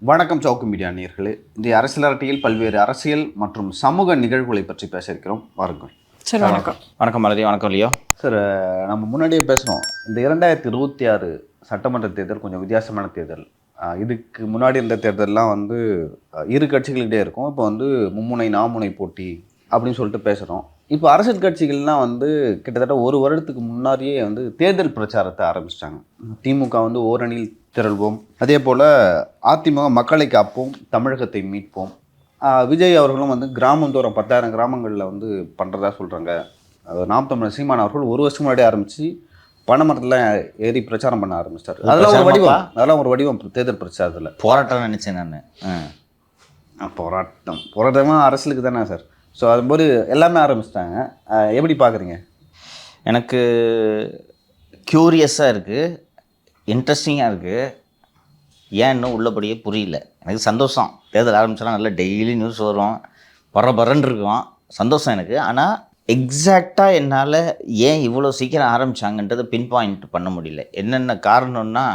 வணக்கம் சவுக்கு மீடியா நேயர்களே. இந்த அரசியல் அரட்டையில் பல்வேறு அரசியல் மற்றும் சமூக நிகழ்வுகளை பற்றி பேச இருக்கிறோம். வாருங்கள் சார். வணக்கம். வணக்கம் மலதி. வணக்கம் லியோ. சார், நம்ம முன்னாடியே பேசுகிறோம். இந்த 2026 சட்டமன்ற தேர்தல் கொஞ்சம் வித்தியாசமான தேர்தல். இதுக்கு முன்னாடி இருந்த தேர்தல்லாம் வந்து இரு கட்சிகளிடையே இருக்கும். இப்போ வந்து மும்முனை நாமுனை போட்டி அப்படின்னு சொல்லிட்டு பேசுகிறோம். இப்போ அரசியல் கட்சிகள்லாம் வந்து கிட்டத்தட்ட ஒரு வருடத்துக்கு முன்னாடியே வந்து தேர்தல் பிரச்சாரத்தை ஆரம்பிச்சிட்டாங்க. திமுக வந்து ஓரணியில் திரள்வோம், அதே போல் அதிமுக மக்களை காப்போம், தமிழகத்தை மீட்போம். விஜய் அவர்களும் வந்து கிராமந்தோறும் 10,000 கிராமங்களில் வந்து பண்ணுறதா சொல்கிறாங்க. நாம் தமிழர் சீமான் அவர்கள் ஒரு வருஷம் முன்னாடி ஆரம்பித்து பனைமரத்தில் ஏறி பிரச்சாரம் பண்ண ஆரம்பிச்சிட்டார். அதெல்லாம் ஒரு வடிவம் தேர்தல் பிரச்சாரத்தில். போராட்டம் நினச்சேன் நான். போராட்டமாக அரசியலுக்கு தானே சார். ஸோ அதுபோது எல்லாமே ஆரம்பிச்சிட்டாங்க. எப்படி பார்க்குறீங்க? எனக்கு க்யூரியஸாக இருக்குது, இன்ட்ரெஸ்டிங்காக இருக்குது. ஏன் இன்னும் உள்ளபடியே புரியல. எனக்கு சந்தோஷம். தேர்தல் ஆரம்பிச்சோன்னா நல்லா டெய்லி நியூஸ் வரும், பரபரன்னு இருக்கும், சந்தோஷம் எனக்கு. ஆனால் எக்ஸாக்டாக என்னால் ஏன் இவ்வளோ சீக்கிரம் ஆரம்பித்தாங்கன்றதை பின் பாயிண்ட் பண்ண முடியல. என்னென்ன காரணம்னா,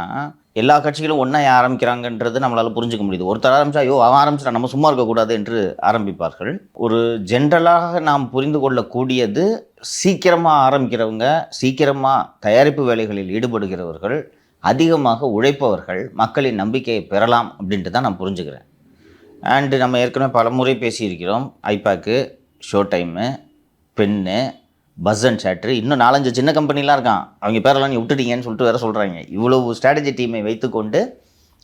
எல்லா கட்சிகளும் ஒன்றா ஆரம்பிக்கிறாங்கன்றது நம்மளால் புரிஞ்சிக்க முடியுது. ஒருத்தர் ஆரம்பித்தா ஐயோ அவன் ஆரம்பிச்சிட்டா நம்ம சும்மா இருக்கக்கூடாது என்று ஆரம்பிப்பார்கள். ஒரு ஜென்ரலாக நாம் புரிந்து கொள்ளக்கூடியது, சீக்கிரமாக ஆரம்பிக்கிறவங்க, சீக்கிரமாக தயாரிப்பு வேலைகளில் ஈடுபடுகிறவர்கள், அதிகமாக உழைப்பவர்கள் மக்களின் நம்பிக்கையை பெறலாம் அப்படின்ட்டு தான் நான் புரிஞ்சுக்கிறேன். அண்டு நம்ம ஏற்கனவே பல முறை பேசியிருக்கிறோம். IPAC, show time, pen, bus and chatter, இன்னும் 4-5 சின்ன கம்பெனிலாம் இருக்கான். அவங்க பேரெல்லாம் நீ விட்டுட்டீங்கன்னு சொல்லிட்டு வேறு சொல்கிறாங்க. இவ்வளவு ஸ்ட்ராட்டஜி டீமை வைத்துக்கொண்டு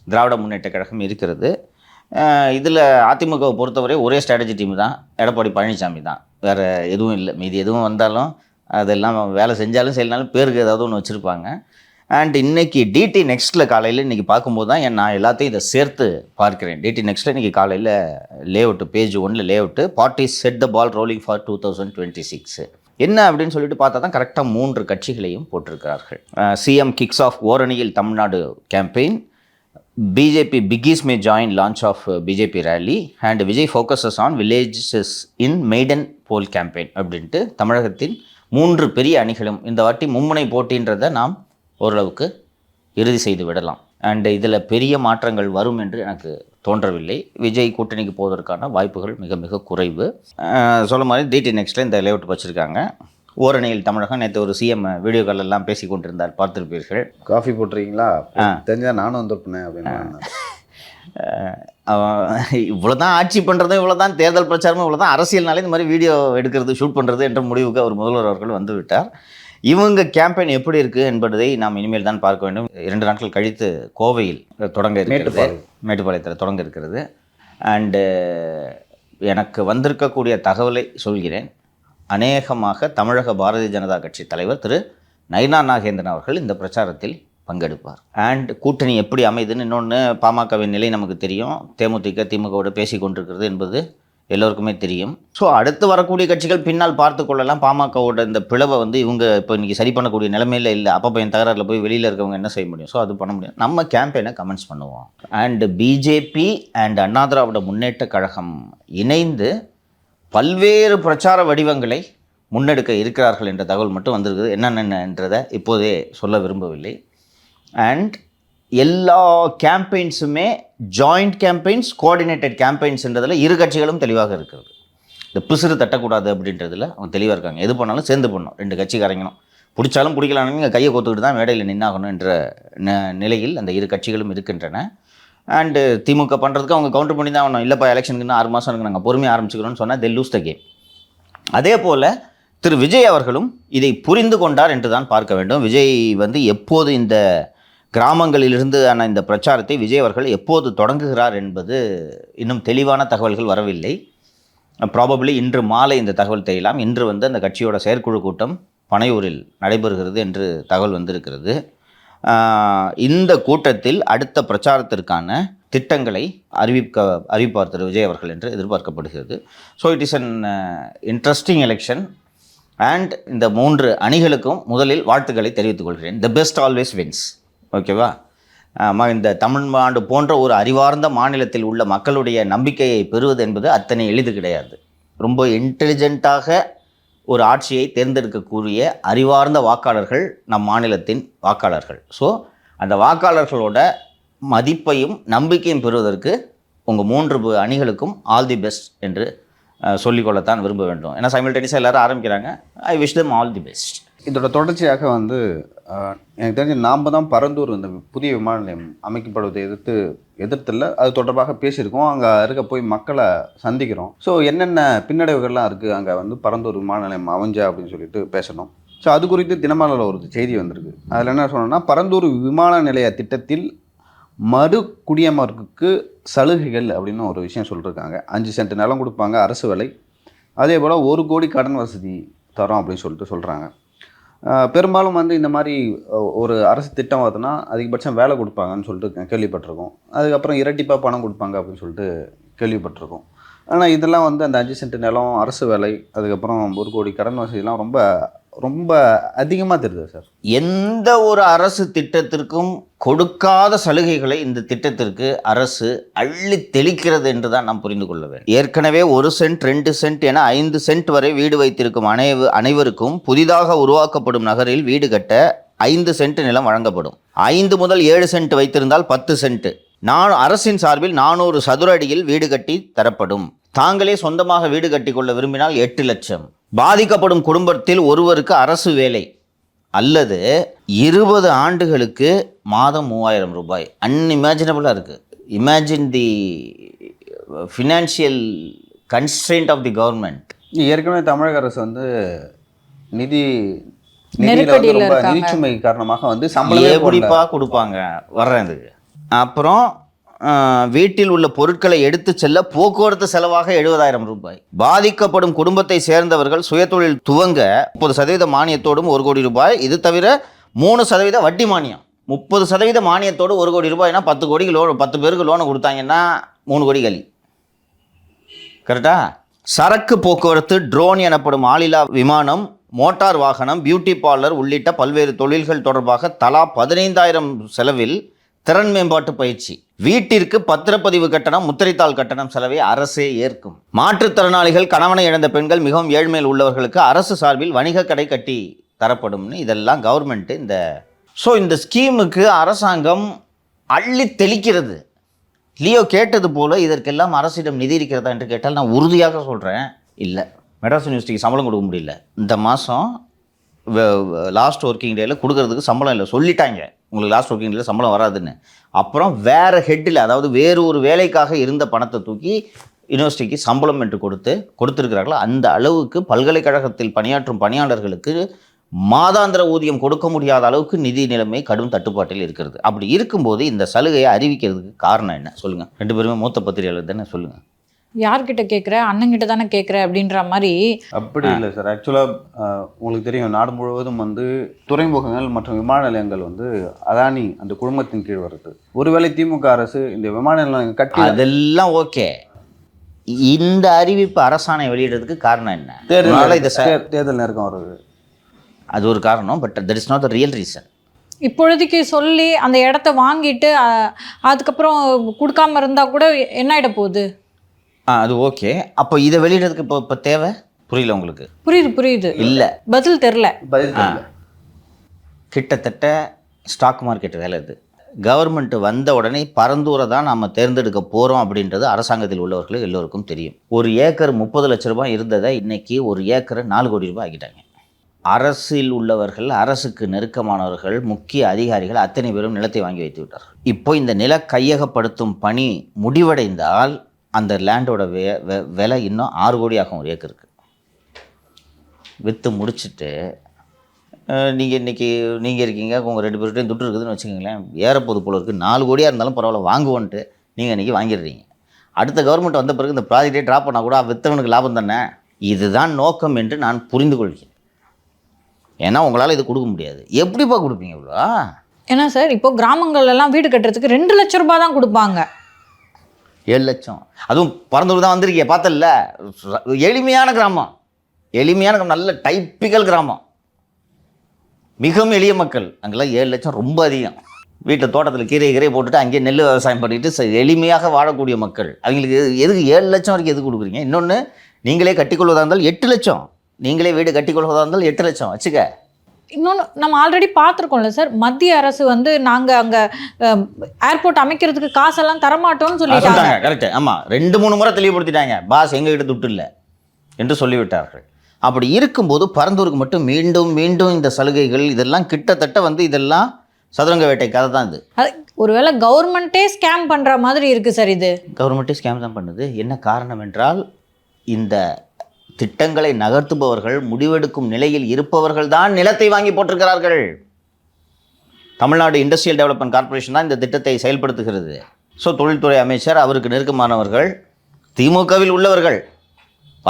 திராவிட முன்னேற்ற கழகம் இருக்கிறது. இதில் அதிமுகவை பொறுத்தவரை ஒரே ஸ்ட்ராட்டஜி டீம் தான், எடப்பாடி பழனிசாமி தான், வேறு எதுவும் இல்லை. மீதி எதுவும் வந்தாலும் அதெல்லாம் வேலை செஞ்சாலும் செய்யலாலும் பேருக்கு ஏதாவது ஒன்று வச்சுருப்பாங்க. அண்ட் இன்றைக்கி டிடி நெக்ஸ்ட்டில் காலையில் இன்றைக்கி பார்க்கும்போது தான் நான் எல்லாத்தையும் இதை சேர்த்து பார்க்குறேன். டிடி நெக்ஸ்ட்டில் இன்றைக்கி காலையில் layout, page 1 layout, parties set the ball rolling for 2026 என்ன அப்படின்னு சொல்லிட்டு பார்த்தா தான் கரெக்டாக 3 கட்சிகளையும் போட்டிருக்கிறார்கள். சிஎம் கிக்ஸ் ஆஃப் ஓரணியில் Tamil Nadu campaign, BJP picks may join launch of BJP rally, and Vijay focuses on villages in maiden poll campaign அப்படின்ட்டு தமிழகத்தின் 3 பெரிய அணிகளும் இந்த வாட்டி மும்முனை போட்டின்றதை நாம் ஓரளவுக்கு இறுதி செய்து விடலாம். அண்டு இதில் பெரிய மாற்றங்கள் வரும் என்று எனக்கு தோன்றவில்லை. விஜய் கூட்டணிக்கு போவதற்கான வாய்ப்புகள் மிக மிக குறைவு. சொல்ல மாதிரி டிடி நெக்ஸ்ட்டில் இந்த லேஅவுட் வச்சுருக்காங்க. ஓரணியில் தமிழகம். நேற்று ஒரு சிஎம் வீடியோ கால் எல்லாம் பேசி கொண்டிருந்தார், பார்த்துருப்பீர்கள். காஃபி போட்டுறீங்களா? தெரிஞ்சால் நானும் வந்துருப்பேன் அப்படின்னு. இவ்வளோ தான் ஆட்சி பண்ணுறதும், இவ்வளோ தான் தேர்தல் பிரச்சாரமும், இவ்வளோ தான் அரசியல்னாலே இந்த மாதிரி வீடியோ எடுக்கிறது, ஷூட் பண்ணுறது என்ற முடிவுக்கு அவர் முதல்வர் அவர்கள் வந்து விட்டார். இவங்க கேம்பெயின் எப்படி இருக்குது என்பதை நாம் இனிமேல் தான் பார்க்க வேண்டும். 2 நாட்கள் கழித்து கோவையில் தொடங்க இருக்கிறது, மேட்டுப்பாளையத்தில் தொடங்க இருக்கிறது. அண்டு எனக்கு வந்திருக்கக்கூடிய தகவலை சொல்கிறேன். அநேகமாக தமிழக பாரதிய ஜனதா கட்சி தலைவர் திரு நயினா நாகேந்திரன் அவர்கள் இந்த பிரச்சாரத்தில் பங்கெடுப்பார். அண்ட் கூட்டணி எப்படி அமைதுன்னு இன்னொன்று, பாமகவின் நிலை நமக்கு தெரியும். தேமுதிக திமுகவோடு பேசி கொண்டிருக்கிறது என்பது எல்லோருக்குமே தெரியும். ஸோ அடுத்து வரக்கூடிய கட்சிகள் பின்னால் பார்த்து கொள்ளலாம். பாமகவோட இந்த பிளவை வந்து இவங்க இப்போ இன்றைக்கி சரி பண்ணக்கூடிய நிலைமையில் இல்லை. அப்போ என் தகராறில் போய் வெளியில் இருக்கவங்க என்ன செய்ய முடியும்? ஸோ அது பண்ண முடியும். நம்ம கேம்பெயினை கமெண்ட்ஸ் பண்ணுவோம். And BJP and Anna Dravida Munnetra Kazhagam இணைந்து பல்வேறு பிரச்சார வடிவங்களை முன்னெடுக்க இருக்கிறார்கள் என்ற தகவல் மட்டும் வந்திருக்குது. என்னென்னன்றதை இப்போதே சொல்ல விரும்பவில்லை. அண்ட் எல்லா கேம்பெயின்ஸுமே ஜாயிண்ட் கேம்பெயின்ஸ், கோஆர்டினேட்டட் கேம்பெயின்ஸ்ன்றதில் இரு கட்சிகளும் தெளிவாக இருக்கிறது. இந்த பிசுறு தட்டக்கூடாது அப்படின்றதில் அவங்க தெளிவாக இருக்காங்க. எது பண்ணாலும் சேர்ந்து பண்ணணும், 2 கட்சிக்காரங்களும். பிடிச்சாலும் பிடிக்கலான்னு நீங்கள் கையை கோத்துக்கிட்டு தான் மேடையில் நின்னாகணும் என்ற நிலையில் அந்த இரு கட்சிகளும் இருக்கின்றன. அண்டு திமுக பண்ணுறதுக்கு அவங்க கவுண்டர் பண்ணி தான் ஆகணும். இல்லைப்பா எலெக்ஷனுக்கு 6 மாதம் இருக்கு, நாங்கள் பொறுமையாக ஆரம்பிச்சுக்கிறோன்னு சொன்னால் தே லூஸ் த கேம். அதே போல் திரு விஜய் அவர்களும் இதை புரிந்து கொண்டார் என்று தான் பார்க்க வேண்டும். விஜய் வந்து எப்போது இந்த கிராமங்களிலிருந்து இந்த பிரச்சாரத்தை விஜய் அவர்கள் எப்போது தொடங்குகிறார் என்பது இன்னும் தெளிவான தகவல்கள் வரவில்லை. ப்ராபபிளி இன்று மாலை இந்த தகவல் தெரியலாம். இன்று வந்து அந்த கட்சியோட செயற்குழு கூட்டம் பனையூரில் நடைபெறுகிறது என்று தகவல் வந்திருக்கிறது. இந்த கூட்டத்தில் அடுத்த பிரச்சாரத்திற்கான திட்டங்களை அறிவிப்பார் திரு விஜய் அவர்கள் என்று எதிர்பார்க்கப்படுகிறது. So it is an interesting election. And இந்த 3 அணிகளுக்கும் முதலில் வாழ்த்துக்களை தெரிவித்துக் கொள்கிறேன். The best always wins. ஓகேவா? இந்த தமிழ்நாடு போன்ற ஒரு அறிவார்ந்த மாநிலத்தில் உள்ள மக்களுடைய நம்பிக்கையை பெறுவது என்பது அத்தனை எளிது கிடையாது. ரொம்ப இன்டெலிஜென்ட்டாக ஒரு ஆட்சியை தேர்ந்தெடுக்கக்கூடிய அறிவார்ந்த வாக்காளர்கள் நம் மாநிலத்தின் வாக்காளர்கள். ஸோ அந்த வாக்காளர்களோட மதிப்பையும் நம்பிக்கையும் பெறுவதற்கு உங்கள் 3 அணிகளுக்கும் ஆல் தி பெஸ்ட் என்று சொல்லிக்கொள்ளத்தான் விரும்ப வேண்டும். ஏன்னா சைமல்டேனியஸாக எல்லாரும் ஆரம்பிக்கிறாங்க. I wish them all the best. இதோட தொடர்ச்சியாக வந்து எனக்கு தெரிஞ்சு நாம் தான் பரந்தூர் இந்த புதிய விமான நிலையம் அமைக்கப்படுவதை எதிர்த்தில்ல அது தொடர்பாக பேசியிருக்கோம். அங்கே இருக்க போய் மக்களை சந்திக்கிறோம். ஸோ என்னென்ன பின்னடைவுகள்லாம் இருக்குது அங்கே வந்து பரந்தூர் விமான நிலையம் அமைஞ்சா அப்படின்னு சொல்லிட்டு பேசணும். ஸோ அது குறித்து தினமலரில் ஒரு செய்தி வந்திருக்கு. அதில் என்ன சொன்னோன்னா, பரந்தூர் விமான நிலைய திட்டத்தில் மறு குடியமர்வுக்கு சலுகைகள் அப்படின்னு ஒரு விஷயம் சொல்லியிருக்காங்க. 5 சென்ட் நிலம் கொடுப்பாங்க, அரசு விலை. அதே போல் 1 கோடி கடன் வசதி தரோம் அப்படின்னு சொல்லிட்டு சொல்கிறாங்க. பெரும்பாலும் வந்து இந்த மாதிரி ஒரு அரசு திட்டம் பார்த்தோன்னா அதிகபட்சம் வேலை கொடுப்பாங்கன்னு சொல்லிட்டு கேள்விப்பட்டிருக்கோம். அதுக்கப்புறம் இரட்டிப்பாக பணம் கொடுப்பாங்க அப்படின்னு சொல்லிட்டு கேள்விப்பட்டிருக்கோம். ஆனால் இதெல்லாம் வந்து அந்த 5 சென்ட் நிலம், அரசு வேலை, அதுக்கப்புறம் 1 கோடி கடன் வசதிலாம் ரொம்ப ரொம்ப அதிகமாக தெரியுது சார். எந்த ஒரு அரசு திட்டத்திற்கும் கொடுக்காத சலுகைகளை இந்த திட்டத்திற்கு அரசு அள்ளி தெளிக்கிறது என்று தான் நாம் புரிந்து கொள்ள வேண்டும். ஏற்கனவே 1 சென்ட் 2 சென்ட் என 5 சென்ட் வரை வீடு வைத்திருக்கும் அனைவருக்கும் புதிதாக உருவாக்கப்படும் நகரில் வீடு கட்ட 5 சென்ட் நிலம் வழங்கப்படும். 5 முதல் 7 சென்ட் வைத்திருந்தால் 10 சென்ட். அரசின் சார்பில் 400 சதுர அடியில் வீடு கட்டி தரப்படும். தாங்களே சொந்தமாக வீடு கட்டி கொள்ள விரும்பினால் 8 லட்சம். பாதிக்கப்படும் குடும்பத்தில் ஒருவருக்கு அரசு வேலை அல்லது 20 ஆண்டுகளுக்கு மாதம் 3000 ரூபாய். அன்இமேஜினபிளாக இருக்குது. Imagine the financial constraint of the government. ஏற்கனவே தமிழக அரசு வந்து நிதிச்சுமை காரணமாக வந்து சம்பளம் எப்படிப்பா கொடுப்பாங்க வர்றேன் இதுக்கு. அப்புறம் வீட்டில் உள்ள பொருட்களை எடுத்து செல்ல போக்குவரத்து செலவாக 70,000 ரூபாய். பாதிக்கப்படும் குடும்பத்தை சேர்ந்தவர்கள் சுயதொழில் துவங்க 30% மானியத்தோடும் 1 கோடி ரூபாய். இது தவிர 3% வட்டி மானியம். 30% மானியத்தோடு 1 கோடி ரூபாய்னா 10 கோடிக்கு லோன், 10 பேருக்கு லோனை கொடுத்தாங்கன்னா 3 கோடி கலி. கரெக்டா? சரக்கு போக்குவரத்து, ட்ரோன் எனப்படும் ஆளில்லா விமானம், மோட்டார் வாகனம், பியூட்டி பார்லர் உள்ளிட்ட பல்வேறு தொழில்கள் தொடர்பாக தலா 15,000 செலவில் திறன் மேம்பாட்டு பயிற்சி. வீட்டிற்கு பத்திரப்பதிவு கட்டணம், முத்திரைத்தாள் கட்டணம் செலவை அரசே ஏற்கும். மாற்றுத்திறனாளிகள், கணவனை இழந்த பெண்கள், மிகவும் ஏழ்மையில் உள்ளவர்களுக்கு அரசு சார்பில் வணிக கடை கட்டி தரப்படும்னு இதெல்லாம் கவர்மெண்ட்டு இந்த ஸ்கீமுக்கு அரசாங்கம் அள்ளி தெளிக்கிறது. லியோ கேட்டது போல் இதற்கெல்லாம் அரசிடம் நிதி இருக்கிறதா என்று கேட்டால் நான் உறுதியாக சொல்கிறேன், இல்லை. மெட்ராஸ் யூனிவர்சிட்டிக்கு சம்பளம் கொடுக்க முடியல. இந்த மாதம் லாஸ்ட் ஒர்க்கிங் டேயில் கொடுக்கறதுக்கு சம்பளம் இல்லை, சொல்லிட்டாங்க உங்களுக்கு லாஸ்ட் ஒர்க்கிங் டேயில் சம்பளம் வராதுன்னு. அப்புறம் வேறு ஹெட்டில், அதாவது வேறு ஒரு வேலைக்காக இருந்த பணத்தை தூக்கி யூனிவர்சிட்டிக்கு சம்பளம் என்று கொடுத்துருக்கிறார்கள். அந்த அளவுக்கு பல்கலைக்கழகத்தில் பணியாற்றும் பணியாளர்களுக்கு மாதாந்திர ஊதியம் கொடுக்க முடியாத அளவுக்கு நிதி நிலைமை கடும் தட்டுப்பாட்டில் இருக்கிறது. அப்படி இருக்கும்போது இந்த சலுகையை அறிவிக்கிறதுக்கு காரணம் என்ன சொல்லுங்கள்? 2 பேருமே மூத்த பத்திரிகையாளர் தானே, சொல்லுங்கள். யார்கிட்ட கேட்குற, அண்ணங்கிட்ட தானே கேட்குற அப்படின்ற மாதிரி. அப்படி இல்லை சார். ஆக்சுவலாக உங்களுக்கு தெரியும், நாடு முழுவதும் வந்து துறைமுகங்கள் மற்றும் விமான நிலையங்கள் வந்து அதானி அந்த குழுமத்தின் கீழ் வருது. ஒருவேளை திமுக அரசு இந்த விமான நிலையம் கட்டி, அதெல்லாம் ஓகே, இந்த அறிவிப்பு அரசாணை வெளியிடுறதுக்கு காரணம் என்ன? தேர்தல் நெருக்கம் வருது, அது ஒரு காரணம். But that is not the real reason. இப்பொழுதைக்கு சொல்லி அந்த இடத்த வாங்கிட்டு அதுக்கப்புறம் கொடுக்காம இருந்தால் கூட என்ன ஆகிட போகுது? அது ஓகே. அப்போ இதை வெளியிடறதுக்கு இப்போ தேவை புரியல உங்களுக்கு? புரியுது. இல்லை, பதில் தெரில. கிட்டத்தட்ட ஸ்டாக் மார்க்கெட் வேலை இது. கவர்மெண்ட் வந்த உடனே பரந்தூரை தான் நம்ம தேர்ந்தெடுக்க போகிறோம் அப்படின்றது அரசாங்கத்தில் உள்ளவர்களுக்கு எல்லோருக்கும் தெரியும். 1 ஏக்கர் 30 லட்ச ரூபாய் இருந்ததை இன்றைக்கி 1 ஏக்கர் 4 கோடி ரூபாய் ஆக்கிட்டாங்க. அரசில் உள்ளவர்கள், அரசுக்கு நெருக்கமானவர்கள், முக்கிய அதிகாரிகள் அத்தனை பேரும் நிலத்தை வாங்கி வைத்து விட்டார்கள். இப்போ இந்த நில கையகப்படுத்தும் பணி முடிவடைந்தால் அந்த லேண்டோட விலை இன்னும் 6 கோடி ஆகும் 1 ஏக்கருக்கு. விற்று முடிச்சுட்டு நீங்கள் இருக்கீங்க, உங்கள் 2 பேர்கிட்டையும் துட்டு இருக்குதுன்னு வச்சுக்கோங்களேன், ஏறப்போது போல இருக்குது. 4 கோடியாக இருந்தாலும் பரவாயில்ல வாங்குவோன்ட்டு நீங்கள் இன்றைக்கி வாங்கிடுறீங்க. அடுத்த கவர்மெண்ட் வந்த பிறகு இந்த ப்ராஜெக்டே ட்ராப் பண்ணால் கூட விற்றவனுக்கு லாபம் தானே. இதுதான் நோக்கம் என்று நான் புரிந்து கொள்கிறேன். ஏன்னா உங்களால் இது கொடுக்க முடியாது. எப்படிப்பா கொடுப்பீங்க இவ்வளோ? ஏன்னா சார், இப்போ கிராமங்கள்லாம் வீடு கட்டுறதுக்கு 2 லட்ச ரூபாய் தான் கொடுப்பாங்க. 7 லட்சம். அதுவும் பரந்தூர் தான் வந்திருக்கே, பார்த்தல. எளிமையான கிராமம், நல்ல டைப்பிக்கல் கிராமம், மிகவும் எளிய மக்கள். அங்கெல்லாம் 7 லட்சம் ரொம்ப அதிகம். வீட்டில் தோட்டத்தில் கீரை போட்டுட்டு அங்கேயே நெல் விவசாயம் பண்ணிட்டு எளிமையாக வாழக்கூடிய மக்கள். அவங்களுக்கு எதுக்கு 7 லட்சம் வரைக்கும் எதுக்கு கொடுக்குறீங்க? இன்னொன்று, நீங்களே கட்டிக்கொள்வதாக இருந்தால் 8 லட்சம், நீங்களே வீடு கட்டிக்கொள்வதாக இருந்தால் 8 லட்சம் வச்சுக்க. இன்னொன்று நம்ம ஆல்ரெடி பார்த்துருக்கோம்ல சார், மத்திய அரசு வந்து நாங்கள் அங்கே ஏர்போர்ட் அமைக்கிறதுக்கு காசெல்லாம் தரமாட்டோம்னு சொல்லிட்டாங்க. கரெக்ட். ஆமாம், 2-3 முறை தெளிவுபடுத்திட்டாங்க, பாஸ் எங்ககிட்ட துட்டு இல்லை என்று சொல்லிவிட்டார்கள். அப்படி இருக்கும்போது பரந்தூருக்கு மட்டும் மீண்டும் மீண்டும் இந்த சலுகைகள் இதெல்லாம் கிட்டத்தட்ட வந்து இதெல்லாம் சதுரங்க வேட்டை கதை தான் இது. ஒருவேளை கவர்மெண்ட்டே ஸ்கேம் பண்ணுற மாதிரி இருக்குது சார். இது கவர்மெண்ட்டே ஸ்கேம் தான் பண்ணுது. என்ன காரணம் என்றால் இந்த திட்டங்களை நகர்த்துபவர்கள், முடிவெடுக்கும் நிலையில் இருப்பவர்கள் தான் நிலத்தை வாங்கி போட்டிருக்கிறார்கள். தமிழ்நாடு இண்டஸ்ட்ரியல் டெவலப்மெண்ட் கார்ப்பரேஷன் தான் இந்த திட்டத்தை செயல்படுத்துகிறது. ஸோ தொழில்துறை அமைச்சர், அவருக்கு நெருக்கமானவர்கள், திமுகவில் உள்ளவர்கள்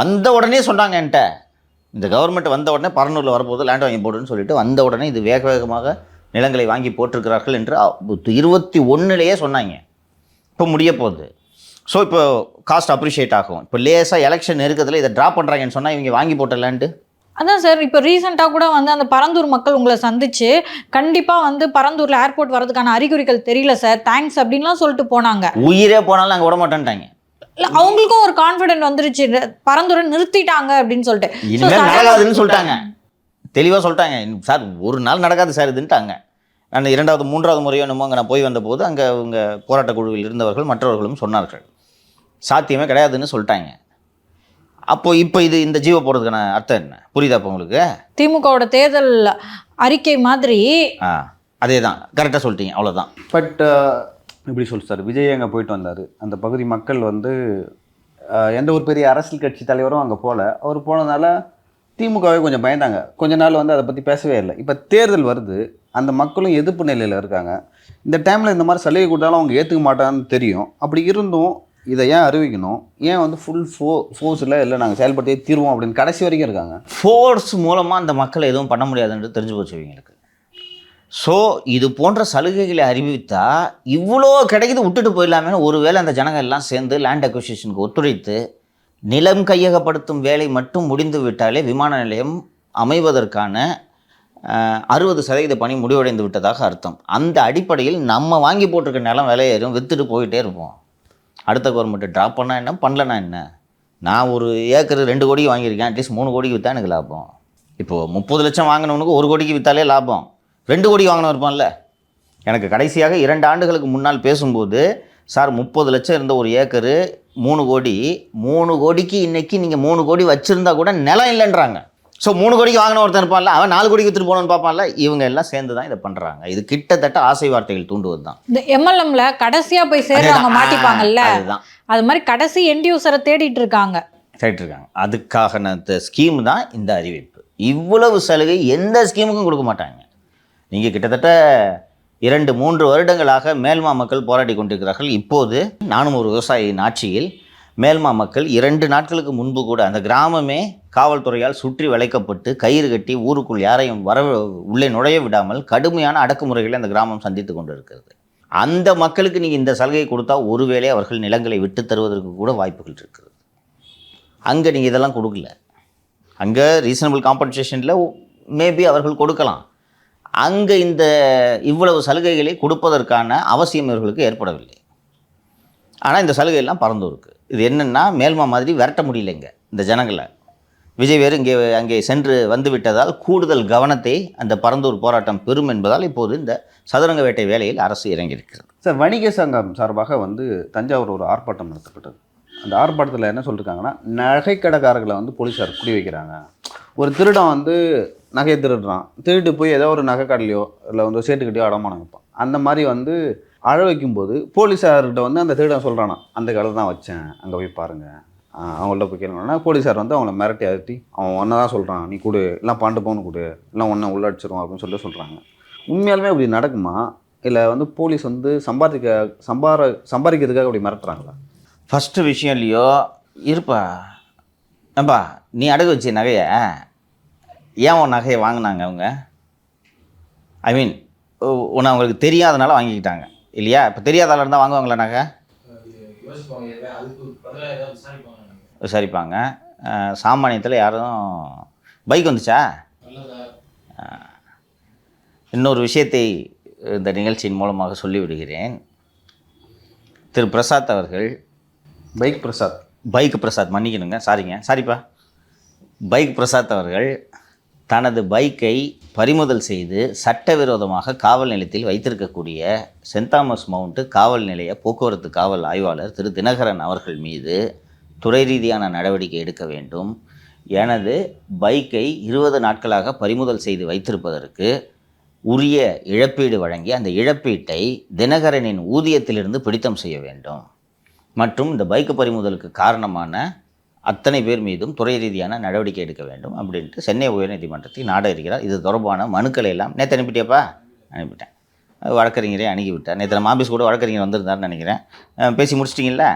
வந்த உடனே சொன்னாங்க என்கிட்ட, இந்த கவர்மெண்ட் வந்த உடனே பரநூரில் வரப்போது லேண்ட் வாங்கி போடுன்னு சொல்லிட்டு வந்த உடனே இது வேக வேகமாக நிலங்களை வாங்கி போட்டிருக்கிறார்கள் என்று 21 சொன்னாங்க. இப்போ முடிய போகுது. ஸோ இப்போ காஸ்ட் அப்ரிஷியேட் ஆகும். இப்போ லேசாக எலெக்ஷன் இருக்கிறதுல இதை ட்ராப் பண்ணுறாங்கன்னு சொன்னால் இவங்க வாங்கி போட்ட லேண்டு. அதான் சார், இப்போ ரீசெண்டாக கூட வந்து அந்த பரந்தூர் மக்கள் உங்களை சந்திச்சு கண்டிப்பாக வந்து பரந்தூரில் ஏர்போர்ட் வரதுக்கான அறிகுறிகள் தெரியல சார், தேங்க்ஸ் அப்படின்லாம் சொல்லிட்டு போனாங்க. உயிரே போனாலும் நாங்கள் விட மாட்டேன்ட்டாங்க. இல்லை, அவங்களுக்கும் ஒரு கான்ஃபிடென்ட் வந்துருச்சு, பரந்தூரை நிறுத்திட்டாங்க அப்படின்னு சொல்லிட்டு. இனிமேல் நடக்காதுன்னு சொல்லிட்டாங்க, தெளிவாக சொல்லிட்டாங்க. சார் ஒரு நாள் நடக்காது சார் இதுன்ட்டாங்க. நான் 2வது 3வது முறையோ என்னமோ அங்கே நான் போய் வந்தபோது அங்கே அவங்க போராட்ட குழுவில் இருந்தவர்கள் மற்றவர்களும் சொன்னார்கள், சாத்தியமே கிடையாதுன்னு சொல்லிட்டாங்க. அப்போ இப்போ இது இந்த ஜீவோ போடுறதுக்கான அர்த்தம் என்ன புரியுதா இப்போ உங்களுக்கு? திமுகவோட தேர்தல் அறிக்கை மாதிரி. அதே தான், கரெக்டாக சொல்லிட்டீங்க, அவ்வளோதான். பட் இப்படி சொல்லு சார், விஜய் அங்கே போயிட்டு வந்தார். அந்த பகுதி மக்கள் வந்து எந்த ஒரு பெரிய அரசியல் கட்சி தலைவரும் அங்கே போகல. அவர் போனதுனால திமுகவே கொஞ்சம் பயந்தாங்க. கொஞ்ச நாள் வந்து அதை பற்றி பேசவே இல்லை. இப்போ தேர்தல் வருது, அந்த மக்களும் எதிர்ப்பு நிலையில் இருக்காங்க. இந்த டைமில் இந்த மாதிரி சலுகை கொடுத்தாலும் அவங்க ஏற்றுக்க மாட்டான்னு தெரியும். அப்படி இருந்தும் இதை ஏன் அறிவிக்கணும், ஏன் வந்து ஃபுல் ஃபோர்ஸில் இல்லை நாங்கள் செயல்படுத்தி தீர்வோம் அப்படின்னு கடைசி வரைக்கும் இருக்காங்க. ஃபோர்ஸ் மூலமாக அந்த மக்களை எதுவும் பண்ண முடியாதுன்றது தெரிஞ்சு போச்சு இவங்களுக்கு. ஸோ இது போன்ற சலுகைகளை அறிவித்தா இவ்வளோ கிடைக்குது விட்டுட்டு போயிடலாமேன்னு ஒருவேளை அந்த ஜனங்கள் எல்லாம் சேர்ந்து லேண்ட் அக்விசிஷனுக்கு ஒத்துழைத்து நிலம் கையகப்படுத்தும் வேலை மட்டும் முடிந்து விட்டாலே விமான நிலையம் அமைவதற்கான 60% பணி முடிவடைந்து விட்டதாக அர்த்தம். அந்த அடிப்படையில் நம்ம வாங்கி போட்டிருக்க நிலம் விலையேறும், விற்றுட்டு போயிட்டே இருப்போம். அடுத்த கவர்மெண்ட்டு ட்ராப் பண்ணால் என்ன, பண்ணலன்னா என்ன? நான் ஒரு ஏக்கர் 2 கோடிக்கு வாங்கியிருக்கேன், அட்லீஸ்ட் 3 கோடிக்கு விற்றா எனக்கு லாபம். இப்போது 30 லட்சம் வாங்கினவனுக்கு 1 கோடிக்கு விற்றாலே லாபம். 2 கோடிக்கு வாங்கினவன் இருப்பான்ல. எனக்கு கடைசியாக 2 ஆண்டுகளுக்கு முன்னால் பேசும்போது, சார் 30 லட்சம் இருந்த ஒரு ஏக்கரு 3 கோடி, 3 கோடிக்கு இன்றைக்கி நீங்கள் 3 கோடி வச்சுருந்தா கூட நிலம் இல்லைன்றாங்க. ஸோ 3 கோடிக்கு வாங்கின ஒருத்தன் இருப்பான்ல, அவன் 4 கோடிக்கு விற்றுட்டு போகணுன்னு பார்ப்பான்ல. இவங்க எல்லாம் சேர்ந்து தான் இதை பண்ணுறாங்க. இது கிட்டத்தட்ட ஆசை வார்த்தைகள் தூண்டுவது தான். இந்த எம்எல்எம்ல கடைசியாக போய் சேர்றாங்க, மாட்டிப்பாங்கல்ல, அதுதான். அது மாதிரி கடைசி எண்ட் யூசரை தேடிட்டு இருக்காங்க. அதுக்காக இந்த ஸ்கீம் தான் இந்த அறிவிப்பு. இவ்வளவு சலுகை எந்த ஸ்கீமுக்கும் கொடுக்க மாட்டாங்க. நீங்கள் கிட்டத்தட்ட 2-3 வருடங்களாக மேல்மா மக்கள் போராடி கொண்டிருக்கிறார்கள். இப்போது நானும் ஒரு விவசாயியின் ஆட்சியில் மேல்மா மக்கள் 2 நாட்களுக்கு முன்பு கூட அந்த கிராமமே காவல்துறையால் சுற்றி வளைக்கப்பட்டு கயிறு கட்டி ஊருக்குள் யாரையும் உள்ளே நுழைய விடாமல் கடுமையான அடக்குமுறைகளை அந்த கிராமம் சந்தித்து கொண்டு இருக்கிறது. அந்த மக்களுக்கு நீங்கள் இந்த சலுகை கொடுத்தா ஒருவேளை அவர்கள் நிலங்களை விட்டு தருவதற்கு கூட வாய்ப்புகள் இருக்கிறது. அங்கே நீங்கள் இதெல்லாம் கொடுக்கல. அங்கே ரீசனபிள் காம்பன்சேஷனில் மேபி அவர்கள் கொடுக்கலாம். அங்கே இந்த இவ்வளவு சலுகைகளை கொடுப்பதற்கான அவசியம் இவர்களுக்கு ஏற்படவில்லை. ஆனால் இந்த சலுகையெல்லாம் பரந்தூருக்கு. இது என்னென்னா மேல்மா மாதிரி விரட்ட முடியலைங்க இந்த ஜனங்களை. விஜய் வேறு அங்கே சென்று வந்து விட்டதால் கூடுதல் கவனத்தை அந்த பரந்தூர் போராட்டம் பெறும் என்பதால் இப்போது இந்த சதுரங்க வேட்டை வேலையில் அரசு இறங்கியிருக்கிறது. சார், வணிக சங்கம் சார்பாக வந்து தஞ்சாவூர் ஒரு ஆர்ப்பாட்டம் நடத்தப்பட்டது. அந்த ஆர்ப்பாட்டத்தில் என்ன சொல்லியிருக்காங்கன்னா, நகைக்கடைக்காரர்களை வந்து போலீஸார் குடி வைக்கிறாங்க. ஒரு திருடன் வந்து நகையை திருடுறான், திருட்டு போய் ஏதோ ஒரு நகைக்கடையிலையோ இல்லை வந்து சேட்டுக்கிட்டையோ அடமானம் வைப்பான். அந்த மாதிரி வந்து அழ வைக்கும்போது போலீஸார்கிட்ட வந்து அந்த திருடன் சொல்கிறானா, அந்த கடை தான் வச்சேன், அங்கே போய் பாருங்கள், அவங்கள்ட்ட போய் கேளுங்கன்னா போலீஸார் வந்து அவங்கள மிரட்டி அழுத்தி அவன் ஒன்றை தான் சொல்கிறான், நீ கொடு, இல்லை 12 பவுன் கொடு, இல்லை ஒன்றை உள்ள அடிச்சிடும் அப்படின்னு சொல்கிறாங்க. உண்மையாலுமே அப்படி நடக்குமா, இல்லை வந்து போலீஸ் வந்து சம்பாதிக்கிறதுக்காக அப்படி மிரட்டுறாங்களா? ஃபஸ்ட்டு விஷயம் இல்லையோ இருப்பா நம்பா, நீ அடகு வச்ச நகையை ஏன் உன் நகையை வாங்கினாங்க அவங்க? ஐ மீன் உன்னை அவங்களுக்கு தெரியாதனால வாங்கிக்கிட்டாங்க இல்லையா? இப்போ தெரியாதால இருந்தால் வாங்குவாங்களா நகை? விசாரிப்பாங்க. சாமானியத்தில் யாரும் பைக் வந்துச்சா? இன்னொரு விஷயத்தை இந்த நிகழ்ச்சியின் மூலமாக சொல்லிவிடுகிறேன். திரு பிரசாத் அவர்கள், பைக் பிரசாத் மன்னிக்கணுங்க, சாரிப்பா, பைக் பிரசாத் அவர்கள் தனது பைக்கை பறிமுதல் செய்து சட்டவிரோதமாக காவல் நிலையத்தில் வைத்திருக்கக்கூடிய சென்ட் தாமஸ் மவுண்ட் காவல் நிலைய போக்குவரத்து காவல் ஆய்வாளர் திரு தினகரன் அவர்கள் மீது துறை ரீதியான நடவடிக்கை எடுக்க வேண்டும். எனது பைக்கை 20 நாட்களாக பறிமுதல் செய்து வைத்திருப்பதற்கு உரிய இழப்பீடு வழங்கி அந்த இழப்பீட்டை தினகரனின் ஊதியத்திலிருந்து பிடித்தம் செய்ய வேண்டும் மற்றும் இந்த பைக்கு பறிமுதலுக்கு காரணமான அத்தனை பேர் மீதும் துறை ரீதியான நடவடிக்கை எடுக்க வேண்டும் அப்படின்ட்டு சென்னை உயர்நீதிமன்றத்தை நாட இருக்கிறார். இது தொடர்பான மனுக்களை எல்லாம் நேற்று அனுப்பிட்டியாப்பா? அனுப்பிட்டேன். வழக்கறிஞரே அணுகிவிட்டார். நேற்று நம்ம ஆஃபீஸ் கூட வழக்கறிஞர் வந்திருந்தாருன்னு நினைக்கிறேன். பேசி முடிச்சிட்டிங்களா?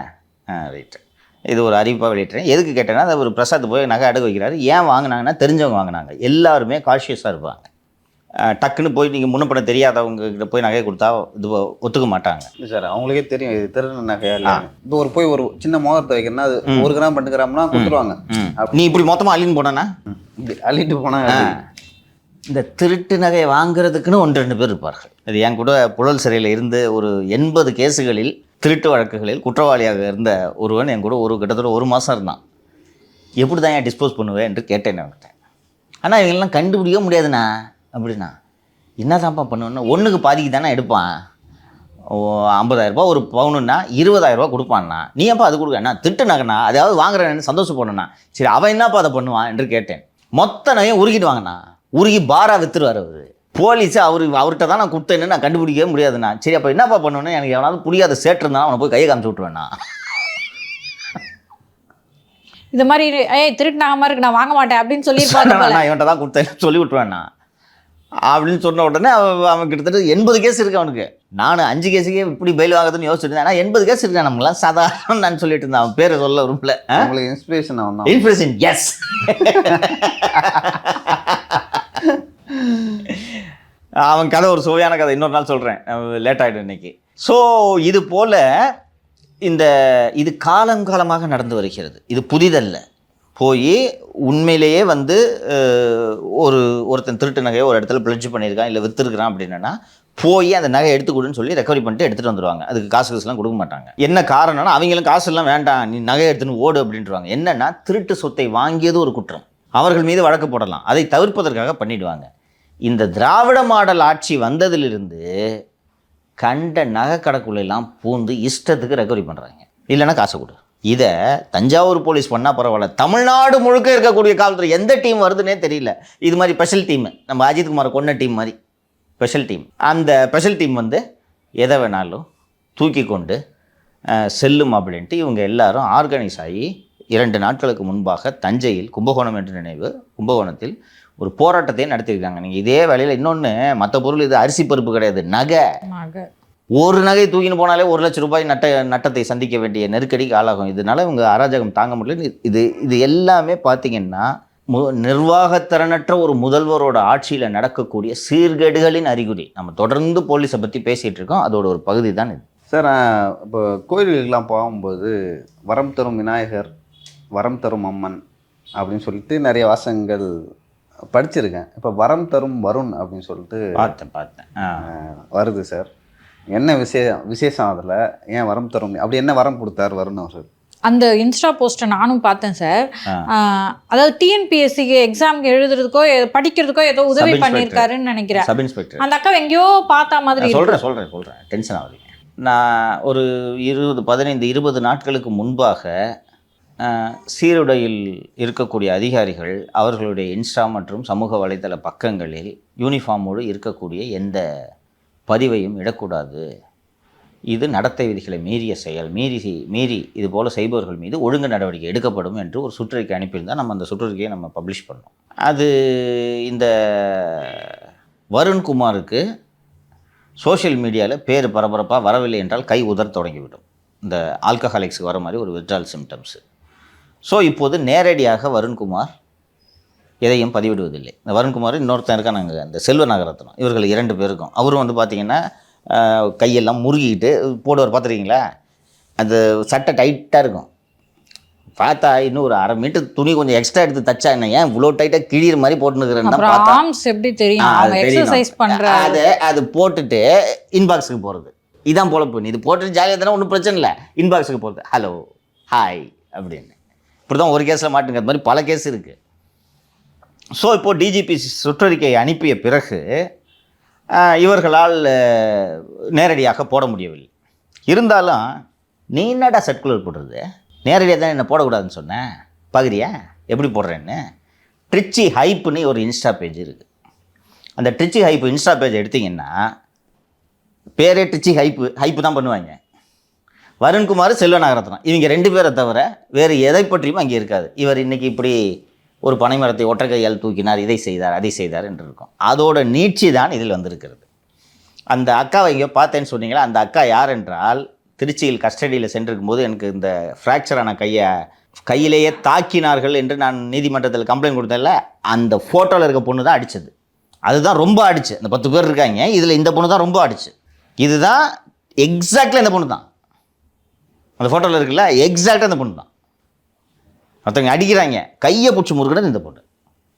ரைட்டு. இது ஒரு அறிவிப்பாக வெளியிட்டேன். எதுக்கு கேட்டேன்னா, அது ஒரு பிரசாத் போய் நகை அடகு வைக்கிறாரு. ஏன் வாங்கினாங்கன்னா தெரிஞ்சவங்க வாங்கினாங்க. எல்லாருமே கான்ஷியஸாக இருப்பாங்க. டக்குன்னு போய் நீங்கள் முன்னப்பட தெரியாதவங்க கிட்ட போய் நகையை கொடுத்தா இது ஒத்துக்க மாட்டாங்க. இல்லை சார், அவங்களுக்கே தெரியும் இது திருந நகையா இல்லை. இப்போ போய் ஒரு சின்ன மோதிரத்தை வைக்கிறேன்னா அது 1 கிராம் 2 கிராம்னா கொடுத்துருவாங்க. நீ இப்படி மொத்தமாக அள்ளின்னு போனா அள்ளிட்டு போனால் இந்த திருட்டு நகையை வாங்குறதுக்குன்னு 1-2 பேர் இருப்பார்கள். அது என் கூட புழல் சிறையில் இருந்து ஒரு 80 கேஸுகளில் திருட்டு வழக்குகளில் குற்றவாளியாக இருந்த ஒருவன் என் கூட கிட்டத்தட்ட 1 மாதம் இருந்தான். எப்படி தான் ஏன் டிஸ்போஸ் பண்ணுவேன் என்று கேட்டேன் அவன்கிட்ட. ஆனால் இவங்கெல்லாம் கண்டுபிடிக்க முடியாதுண்ணா அப்படின்னா. என்ன தான்ப்பா பண்ணுவேன்னா, ஒன்றுக்கு பாதிக்கு தானே எடுப்பான். 50,000 ரூபாய் ஒரு பவுனுன்னா 20,000 ரூபா கொடுப்பான்னா, நீ ஏன்ப்பா அது கொடுக்கண்ணா திட்டு நகைண்ணா, அதாவது வாங்குறேன்னு சந்தோஷப்படணுண்ணா. சரி அவன் என்னப்பா அதை பண்ணுவான் என்று கேட்டேன். மொத்த நகையும் உருகிட்டு வாங்கண்ணா, உருகி பாரா வித்துருவார் அவர். போலீஸு அவர்கிட்ட தான் நான் கொடுத்தேன்னு நான் கண்டுபிடிக்கவே முடியாதுண்ணா. சரி அப்போ என்னப்பா பண்ணுவேன்னு, எனக்கு எவனாவது புரியாத சேட்டு இருந்தாலும் அவனை போய் கையை காமிச்சு விட்ருவேண்ணா. இந்த மாதிரி திருட்டு நகை மாதிரி இருக்கு நான் வாங்க மாட்டேன் அப்படின்னு சொல்லியிருப்பாங்க. நான் இவன்ட்ட தான் கொடுத்தேன்னு சொல்லி விட்ருவேண்ணா அப்படின்னு சொன்ன உடனே அவன் கிட்டத்தட்ட 80 கேஸ் இருக்கு அவனுக்கு. நான் 5 கேஸுக்கே இப்படி பெயில் வாங்குறதுன்னு யோசிச்சுட்டு இருந்தேன். ஆனால் 80 கேஸ் இருக்கேன் நம்மளாம் சாதாரண நான் சொல்லிட்டு இருந்தேன். அவன் பேரை சொல்ல விரும்பல. உங்களுக்கு இன்ஸ்பிரேஷன் அவன் இன்ஸ்பிரேஷன் எஸ். அவன் கதை ஒரு சுவையான கதை, இன்னொரு நாள் சொல்கிறேன், லேட் ஆகிடும் இன்னைக்கு. ஸோ இது போல் இது காலங்காலமாக நடந்து வருகிறது. இது புதிதல்ல. போய் உண்மையிலேயே ஒருத்தன் திருட்டு நகையை ஒரு இடத்துல பிளட்ஜ் பண்ணியிருக்கான் இல்லை விற்றுருக்கிறான் அப்படின்னா போய் அந்த நகை எடுத்துக்கொடுன்னு சொல்லி ரெக்கவரி பண்ணிட்டு எடுத்துகிட்டு வந்துடுவாங்க. அதுக்கு காசுலாம் கொடுக்க மாட்டாங்க. என்ன காரணம்னா அவங்களும் காசுலாம் வேண்டாம், நீ நகை எடுத்துன்னு ஓடு அப்படின்ட்டுருவாங்க. என்னென்னா திருட்டு சொத்தை வாங்கியது ஒரு குற்றம், அவர்கள் மீது வழக்கு போடலாம். அதை தவிர்ப்பதற்காக பண்ணிவிடுவாங்க. இந்த திராவிட மாடல் ஆட்சி வந்ததிலிருந்து கண்ட நகை கடைக்குள்ளெல்லாம் பூந்து இஷ்டத்துக்கு ரெக்கவரி பண்ணுறாங்க. இல்லைன்னா காசை கொடு. இதை தஞ்சாவூர் போலீஸ் பண்ணால் பரவாயில்ல, தமிழ்நாடு முழுக்க இருக்கக்கூடிய காவல்துறை எந்த டீம் வருதுன்னே தெரியல. இது மாதிரி ஸ்பெஷல் டீமு, நம்ம அஜித்குமார் கொன்ன டீம் மாதிரி ஸ்பெஷல் டீம். அந்த ஸ்பெஷல் டீம் எதை வேணாலும் தூக்கி கொண்டு செல்லும் அப்படின்ட்டு இவங்க எல்லாரும் ஆர்கனைஸ் ஆகி 2 நாட்களுக்கு முன்பாக தஞ்சையில் கும்பகோணம் என்று நினைவு கும்பகோணத்தில் ஒரு போராட்டத்தையே நடத்தியிருக்காங்க. நீங்கள் இதே வேலையில் இன்னொன்று, மற்ற பொருள் இது அரிசி பருப்பு கிடையாது, நகை. ஒரு நகை தூக்கின்னு போனாலே 1 லட்சம் ரூபாய் நட்டத்தை சந்திக்க வேண்டிய நெருக்கடிக்கு ஆளாகும். இதனால இவங்க அராஜகம் தாங்க முடியல. இது எல்லாமே பார்த்தீங்கன்னா நிர்வாகத்திறனற்ற ஒரு முதல்வரோட ஆட்சியில் நடக்கக்கூடிய சீர்கேடுகளின் அறிகுறி. நம்ம தொடர்ந்து போலீஸை பற்றி பேசிகிட்டு இருக்கோம், அதோட ஒரு பகுதி தான் இது. சார், இப்போ கோயில்களுக்கெல்லாம் போகும்போது வரம் தரும் விநாயகர், வரம் தரும் அம்மன் அப்படின்னு சொல்லிட்டு நிறைய வாசகங்கள் படிச்சிருக்கேன். இப்போ வரம் தரும் வருண் அப்படின்னு சொல்லிட்டு பார்த்தேன் வருது சார். என்ன விசேஷம் அதில்? ஏன் வரம் தரும், அப்படி என்ன வரம் கொடுத்தார் வருண் அவர்? அந்த இன்ஸ்டா போஸ்ட்டை நானும் பார்த்தேன் சார். அதாவது டிஎன்பிஎஸ்சிக்கு எக்ஸாம்க்கு எழுதுறதுக்கோ படிக்கிறதுக்கோ ஏதோ உதவி பண்ணியிருக்காருன்னு நினைக்கிறேன். சப் இன்ஸ்பெக்டர் அந்த அக்கா எங்கேயோ பார்த்தா மாதிரி. சொல்கிறேன் டென்ஷன் ஆகுது. நான் ஒரு 15-20 நாட்களுக்கு முன்பாக சீருடையில் இருக்கக்கூடிய அதிகாரிகள் அவர்களுடைய இன்ஸ்டா மற்றும் சமூக வலைதள பக்கங்களில் யூனிஃபார்மோடு இருக்கக்கூடிய எந்த பதிவையும் இடக்கூடாது, இது நடத்தை விதிகளை மீறிய செயல், மீறி இது போல் செய்பவர்கள் மீது ஒழுங்கு நடவடிக்கை எடுக்கப்படும் என்று ஒரு சுற்றறிக்கை அனுப்பியிருந்தால் நம்ம அந்த சுற்றறிக்கையை நம்ம பப்ளிஷ் பண்ணோம். அது இந்த வருண்குமாருக்கு சோஷியல் மீடியாவில் பேர் பரபரப்பாக வரவில்லை என்றால் கை உதற தொடங்கிவிடும். இந்த ஆல்கஹாலிக்ஸுக்கு வர மாதிரி ஒரு வித்ட்ரால் சிம்டம்ஸு. ஸோ இப்போது நேரடியாக வருண்குமார் எதையும் பதிவிடுவதில்லை. இந்த வருண்குமார் இன்னொருத்தன் இருக்கான், நாங்கள் இந்த செல்வ நாகரத்னம், இவர்கள் 2 பேருக்கும் அவரும் பார்த்திங்கன்னா கையெல்லாம் முறுகிக்கிட்டு போடுவார். பார்த்துருக்கீங்களா? அந்த சட்டை டைட்டாக இருக்கும், பார்த்தா இன்னும் ஒரு 1/2 மீட்டர் துணி கொஞ்சம் எக்ஸ்ட்ரா எடுத்து தச்சா என்ன, ஏன் இவ்வளோ டைட்டாக கிழியிற மாதிரி போட்டுனுக்குறேன்னு அது போட்டுட்டு இன்பாக்ஸுக்கு போகிறது. இதான் பொழப்பு. இது போட்டுட்டு ஜாலியாக தானே, ஒன்றும் பிரச்சனை இல்லை. இன்பாக்ஸுக்கு போகிறது, ஹலோ ஹாய் அப்படின்னு. இப்படி தான் ஒரு கேஸில் மாட்டுங்க, அது மாதிரி பல கேஸ் இருக்குது. ஸோ இப்போது டிஜிபி சுற்றறிக்கை அனுப்பிய பிறகு இவர்களால் நேரடியாக போட முடியவில்லை. இருந்தாலும் நீ என்னடா சர்க்குலர் போடுறது, நேரடியாக தான் என்ன போடக்கூடாதுன்னு சொன்னேன், பார்க்குறியா எப்படி போடுறேன்னு. ட்ரிச்சி ஹைப்புன்னு ஒரு இன்ஸ்டா பேஜ் இருக்குது. அந்த ட்ரிச்சி ஹைப்பு இன்ஸ்டா பேஜ் எடுத்திங்கன்னா பேரே ட்ரிச்சி ஹைப்பு தான் பண்ணுவாங்க. வருண்குமார், செல்வ நாகரத்னம், இவங்க 2 பேரை தவிர வேறு எதை பற்றியும் அங்கே இருக்காது. இவர் இன்றைக்கி இப்படி ஒரு பனைமரத்தை ஒற்றை கையால் தூக்கினார், இதை செய்தார் அதை செய்தார் என்று இருக்கும். அதோட நீட்சி தான் இதில் வந்திருக்கிறது. அந்த அக்காவை இங்கே பார்த்தேன்னு சொன்னீங்களா, அந்த அக்கா யார் என்றால் திருச்சியில் கஸ்டடியில் சென்றிருக்கும் போது எனக்கு இந்த ஃப்ராக்சரான கையிலேயே தாக்கினார்கள் என்று நான் நீதிமன்றத்தில் கம்ப்ளைண்ட் கொடுத்தேன்ல, அந்த ஃபோட்டோவில் இருக்க பொண்ணு தான் அடித்தது. அதுதான் ரொம்ப அடிச்சு. அந்த 10 பேர் இருக்காங்க, இதில் இந்த பொண்ணு தான் ரொம்ப அடிச்சு. இதுதான் எக்ஸாக்ட்லி அந்த பொண்ணு தான். அந்த ஃபோட்டோவில் இருக்குல்ல, எக்ஸாக்டாக அந்த பொண்ணு தான். மற்றவங்க அடிக்கிறாங்க, கையை பிடிச்சி முறுக்குறது இந்த பொண்ணு.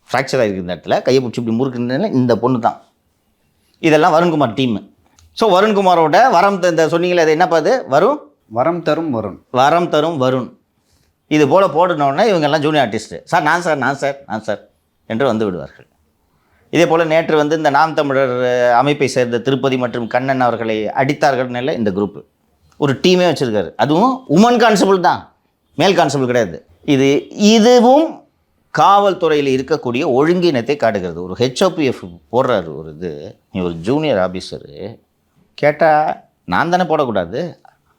ஃப்ராக்சர் ஆகிருக்கு இந்த இடத்துல, கையை பிடிச்சி இப்படி முறுக்குறதுனால இந்த பொண்ணு தான். இதெல்லாம் வருண்குமார் டீமு. ஸோ வருண்குமாரோட வரம் இந்த சொன்னீங்களே, அது என்னப்பா அது? வரம் தரும் வருண். இது போல் போடணுன்னா இவங்கெல்லாம் ஜூனியர் ஆர்டிஸ்ட்டு. சார் நான் சார் என்று வந்து விடுவார்கள். இதே போல் நேற்று வந்து இந்த நாம் தமிழர் அமைப்பை சேர்ந்த திருப்பதி மற்றும் கண்ணன் அவர்களை அடித்தார்கள்னால இந்த குரூப்பு ஒரு டீமே வச்சுருக்காரு. அதுவும் உமன் கான்ஸ்டபிள் தான், மேல் கான்ஸ்டபிள் கிடையாது. இதுவும் காவல்துறையில் இருக்கக்கூடிய ஒழுங்கினத்தை காட்டுகிறது. ஒரு HOPF போடுறாரு ஒரு இது. நீ ஒரு ஜூனியர் ஆஃபீஸரு கேட்டால் நான் தானே போடக்கூடாது,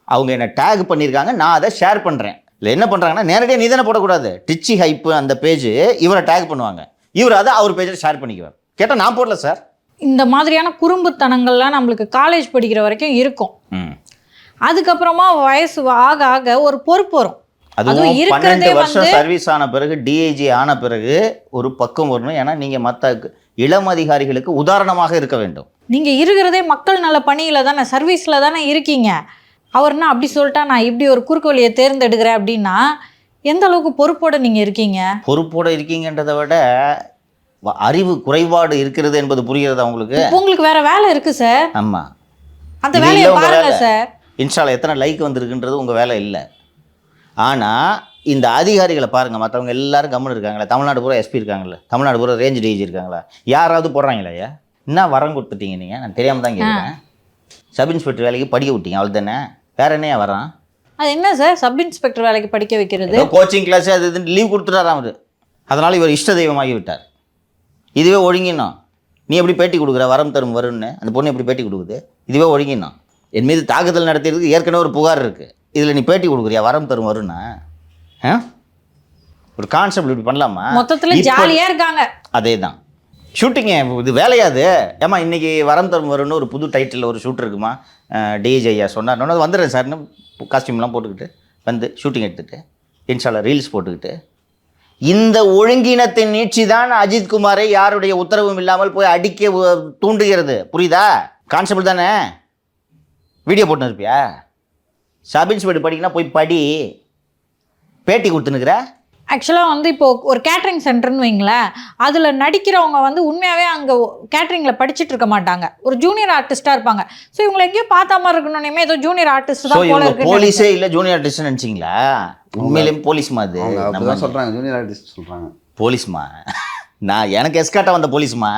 அவங்க என்னை டேக் பண்ணியிருக்காங்க, நான் அதை ஷேர் பண்ணுறேன். இல்லை என்ன பண்ணுறாங்கன்னா, நேரடியாக நீ தானே போடக்கூடாது, டிச்சி ஹைப்பு அந்த பேஜ் இவரை டேக் பண்ணுவாங்க, இவர் அதை அவர் பேஜில் ஷேர் பண்ணிக்குவார். கேட்டால் நான் போடல சார். இந்த மாதிரியான குறும்புத்தனங்கள்லாம் நம்மளுக்கு காலேஜ் படிக்கிற வரைக்கும் இருக்கும். அதுக்கப்புறமா வயசு ஆக ஆக ஒரு பொறுப்பு வரும். அதுவும் 12 வருஷம் சர்வீஸ் ஆன பிறகு, டிஐஜி ஆன பிறகு ஒரு பக்கம் வரணும். ஏன்னா நீங்கள் மற்ற இளம் அதிகாரிகளுக்கு உதாரணமாக இருக்க வேண்டும். நீங்கள் இருக்கிறதே மக்கள் நல பணியில் தானே, சர்வீஸில் தானே இருக்கீங்க. அவர்னா அப்படி சொல்லிட்டா நான் இப்படி ஒரு குறுக்கு வழியை தேர்ந்தெடுக்கிறேன் அப்படின்னா எந்த அளவுக்கு பொறுப்போடு நீங்கள் இருக்கீங்க? பொறுப்போடு இருக்கீங்கன்றதை விட அறிவு குறைபாடு இருக்கிறது என்பது புரிகிறது அவங்களுக்கு. உங்களுக்கு வேற வேலை இருக்குது சார். ஆமாம், அந்த வேலையை பாருங்க சார். இன்ஸ்டால எத்தனை லைக் வந்திருக்குன்றது உங்கள் வேலை இல்லை. ஆனால் இந்த அதிகாரிகளை பாருங்கள், மற்றவங்க எல்லாரும் கம்முன்னு இருக்காங்களா? தமிழ்நாடு பூரா SP இருக்காங்களே, தமிழ்நாடு பூரா ரேஞ்ச் டிஜி இருக்காங்களா? யாராவது போடுறாங்களா? ஐயா என்ன வரம் கொடுத்துட்டீங்க நீங்கள்? நான் தெரியாமல் தான் கேட்குறேன். சப் இன்ஸ்பெக்டர் வேலைக்கு படிக்க விட்டீங்க, அவள் தானே, வேற என்னையா வரான்? அது என்ன சார் சப் இன்ஸ்பெக்டர் வேலைக்கு படிக்க வைக்கிறது? கோச்சிங் கிளாஸ் அது இதுன்னு லீவ் கொடுத்துட்டார் அவர். அதனால் இவர் இஷ்ட தெய்வமாகி விட்டார். இதுவே ஒழுங்கினோம். நீ எப்படி பேட்டி கொடுக்குற, வரம் தரும் வரும்னு அந்த பொண்ணு எப்படி பேட்டி கொடுக்குது? இதுவே ஒழுங்கினோம். என் மீது தாக்குதல் நடத்தியதுக்கு ஏற்கனவே ஒரு புகார் இருக்குது, இதில் நீ பேட்டி கொடுக்குறியா வரம் தரும் வரும்னா? ஒரு கான்செப்ட் இப்படி பண்ணலாமா? மொத்தத்தில் ஜாலியாக இருக்காங்க. அதே தான் ஷூட்டிங்க, இது வேலையாது. ஏமா இன்றைக்கி வரம் தரும் வரும்னு ஒரு புது டைட்டில் ஒரு ஷூட் இருக்குமா, டிஜே ஐயா சொன்னார், வந்துடுறேன் சார்னு காஸ்டியூம்லாம் போட்டுக்கிட்டு வந்து ஷூட்டிங் எடுத்துகிட்டு இன்ஸ்டால ரீல்ஸ் போட்டுக்கிட்டு. இந்த ஒழுங்கினத்தின் நீட்சி தான் அஜித்குமாரை யாருடைய உத்தரவும் இல்லாமல் போய் அடிக்க தூண்டுகிறது. புரியுதா? கான்ஸ்டபிள் தானே, வீடியோ போட்டுன்னு இருப்பியா? சப் இன்ஸ்பெக்டர் படிக்கனா போய் படி, பேட்டி கொடுத்துனுக்குற. ஆக்சுவலாக வந்து இப்போது ஒரு கேட்ரிங் சென்டர்னு வைங்களேன், அதில் நடிக்கிறவங்க வந்து உண்மையாகவே அங்கே கேட்ரிங்கில் படிச்சுட்டு இருக்க மாட்டாங்க, ஒரு ஜூனியர் ஆர்டிஸ்ட்டாக இருப்பாங்க. ஸோ இவங்களை எங்கேயோ பார்த்த மாதிரி இருக்கணுமே, ஏதோ ஜூனியர் ஆர்டிஸ்ட் தான் போல இருக்கு. போலீஸே இல்லை ஜூனியர் ஆர்டிஸ்ட் நினச்சிங்களா? உண்மையிலேயும் போலீஸ்மா அது நம்ம சொல்கிறாங்க, ஜூனியர் ஆர்டிஸ்ட் சொல்கிறாங்க. போலீஸ்மா நான் எனக்கு எஸ்கார்ட்டாக வந்த போலீஸ்மா.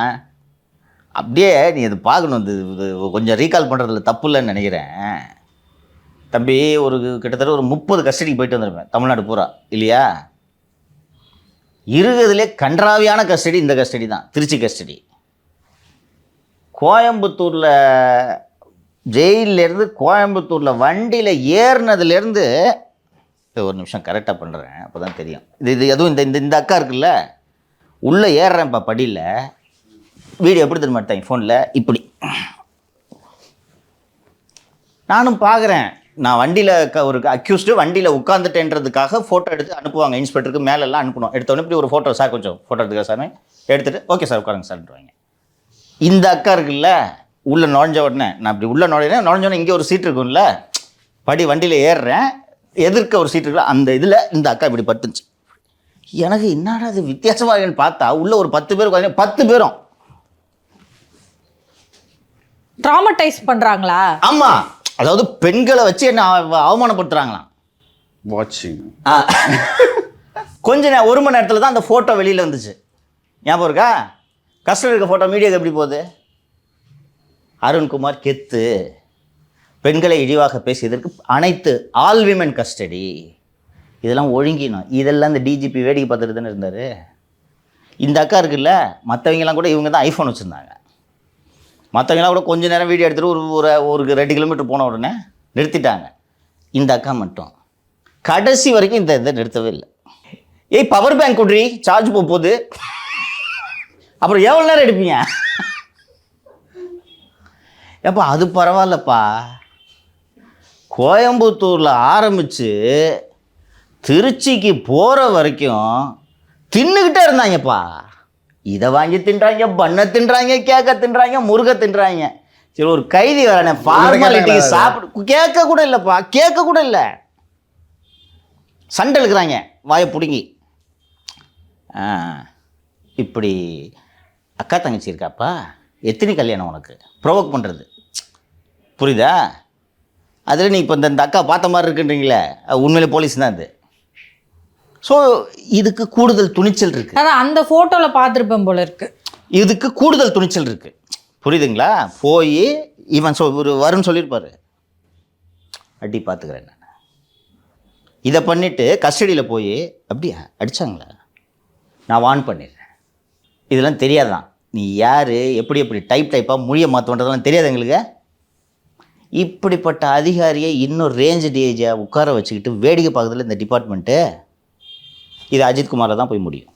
அப்படியே நீ அது பார்க்கணும், இது கொஞ்சம் ரீகால் பண்ணுறதுல தப்பு இல்லைன்னு நினைக்கிறேன் தம்பி. ஒரு கிட்டத்தட்ட ஒரு 30 கஸ்டடிக்கு போயிட்டு வந்துருப்பேன் தமிழ்நாடு பூரா, இல்லையா? இருக்கிறதுலே கன்றாவியான கஸ்டடி இந்த கஸ்டடி தான், திருச்சி கஸ்டடி. கோயம்புத்தூரில் ஜெயிலேருந்து கோயம்புத்தூரில் வண்டியில் ஏறினதுலேருந்து, ஒரு நிமிஷம் கரெக்டாக பண்ணுறேன் அப்போ தான் தெரியும். இது அதுவும் இந்த அக்கா இருக்குல்ல, உள்ளே ஏறுறேன்ப்பா படியில், வீடியோ எப்படி தெரியுமா எடுத்தாங்க ஃபோனில், இப்படி நானும் பார்க்குறேன். நான் வண்டியில் ஒரு அக்யூஸ்டு வண்டியில் உட்காந்துட்டேன்றதுக்காக ஃபோட்டோ எடுத்து அனுப்புவாங்க இன்ஸ்பெக்டருக்கு, மேலெல்லாம் அனுப்பணும். எடுத்தோடனே இப்படி ஒரு ஃபோட்டோ, சார் கொஞ்சம் ஃபோட்டோ எடுத்துக்கா சார், எடுத்துகிட்டு ஓகே சார் உட்காருங்க சார்ன்றாங்க. இந்த அக்கா இருக்குல்ல, உள்ளே நுழைஞ்ச உடனே நான் இப்படி உள்ளே நுழைஞ்சோடனே இங்கே ஒரு சீட் இருக்கும்ல, படி வண்டியில் ஏறுறேன், எதிர்க்க ஒரு சீட் இருக்குல்ல, அந்த இதில் இந்த அக்கா இப்படி படுத்துச்சு. எனக்கு என்னடா அது வித்தியாசமாக பார்த்தா உள்ளே ஒரு 10 பேர் உட்காந்து, 10 பேரும் ட்ராமடைஸ் பண்ணுறாங்களா? ஆமாம், அதாவது பெண்களை வச்சு என்ன அவமானப்படுத்துறாங்களாம். வாட்சிங் கொஞ்ச நேரம் 1 மணி நேரத்தில் தான் அந்த ஃபோட்டோ வெளியில் வந்துச்சு. ஞாபகம் இருக்கா? கஸ்டடி இருக்க ஃபோட்டோ மீடியாவுக்கு எப்படி போகுது? அருண்குமார் கெத்து, பெண்களை இழிவாக பேசியதற்கு அனைத்து ஆல் விமன் கஸ்டடி, இதெல்லாம் ஒழுங்கினோம். இதெல்லாம் இந்த டிஜிபி வேடிக்கை பார்த்துட்டு தானே இருந்தார். இந்த அக்கா இருக்குல்ல, மற்றவங்கலாம் கூட இவங்க தான் ஐஃபோன் வச்சுருந்தாங்க. மற்றவங்களாம் கூட கொஞ்சம் நேரம் வீடியோ எடுத்துகிட்டு ஒரு 2 கிலோமீட்டர் போன உடனே நிறுத்திட்டாங்க. இந்த அக்கா மட்டும் கடைசி வரைக்கும் இந்த இதை நிறுத்தவே இல்லை. ஏய் பவர் பேங்க் குட்ரி, சார்ஜ் போகுது, அப்புறம் எவ்வளோ நேரம் எடுப்பீங்க? ஏப்பா அது பரவாயில்லப்பா, கோயம்புத்தூரில் ஆரம்பித்து திருச்சிக்கு போகிற வரைக்கும் தின்னுக்கிட்டே இருந்தாங்கப்பா. இதை வாங்கி தின்றாங்க, பண்ணை தின்றாங்க, கேக்க தின்றாங்க, முருகை தின்றாங்க. சரி ஒரு கைதி வரானே ஃபார்மாலிட்டி சாப்பிடு, கேட்க கூட இல்லைப்பா, கேட்க கூட இல்லை. சண்டை இருக்கிறாங்க வாயை பிடுங்கி. இப்படி அக்கா தங்கச்சி இருக்காப்பா, எத்தனை கல்யாணம் உனக்கு ப்ரொவோக் பண்ணுறது, புரியுதா? அதில் நீ இப்போ இந்த அக்கா பார்த்த மாதிரி இருக்குன்றீங்களே, உண்மையிலே போலீஸ் தான் அது. ஸோ இதுக்கு கூடுதல் துணிச்சல் இருக்குது. அதான் அந்த ஃபோட்டோவில் பார்த்துருப்பேன் போல இருக்கு. இதுக்கு கூடுதல் துணிச்சல் இருக்குது, புரியுதுங்களா? போய் இவன் ஒரு வரும்னு சொல்லியிருப்பாரு, அடி பார்த்துக்கிறேன் நான். இதை பண்ணிவிட்டு கஸ்டடியில் போய் அப்படியா அடித்தாங்களா, நான் வார்ன் பண்ணிடுறேன். இதெல்லாம் தெரியாதான். நீ யார், எப்படி டைப்பாக மொழியை மாற்றுன்றதெல்லாம் தெரியாது எங்களுக்கு. இப்படிப்பட்ட அதிகாரியை இன்னும் ரேஞ்ச் டிஐஜியாக உட்கார வச்சுக்கிட்டு வேடிக்கை பார்க்குறதுல இந்த டிபார்ட்மெண்ட்டு, இது அஜித்குமாரில் தான் போய் முடியும்.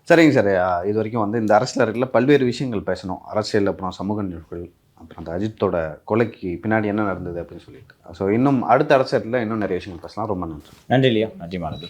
சரிங்க சார், இது வரைக்கும் வந்து இந்த அரசியல் பல்வேறு விஷயங்கள் பேசணும். அரசியல், அப்புறம் சமூக நிகழ்வுகள், அப்புறம் அந்த அஜித்தோட கொலைக்கு பின்னாடி என்ன நடந்தது அப்படின்னு சொல்லிட்டு. ஸோ இன்னும் அடுத்த அரசியலில் இன்னும் நிறைய விஷயங்கள் பேசலாம். ரொம்ப நன்றி. நன்றி இல்லையா, நன்றி மாணவி.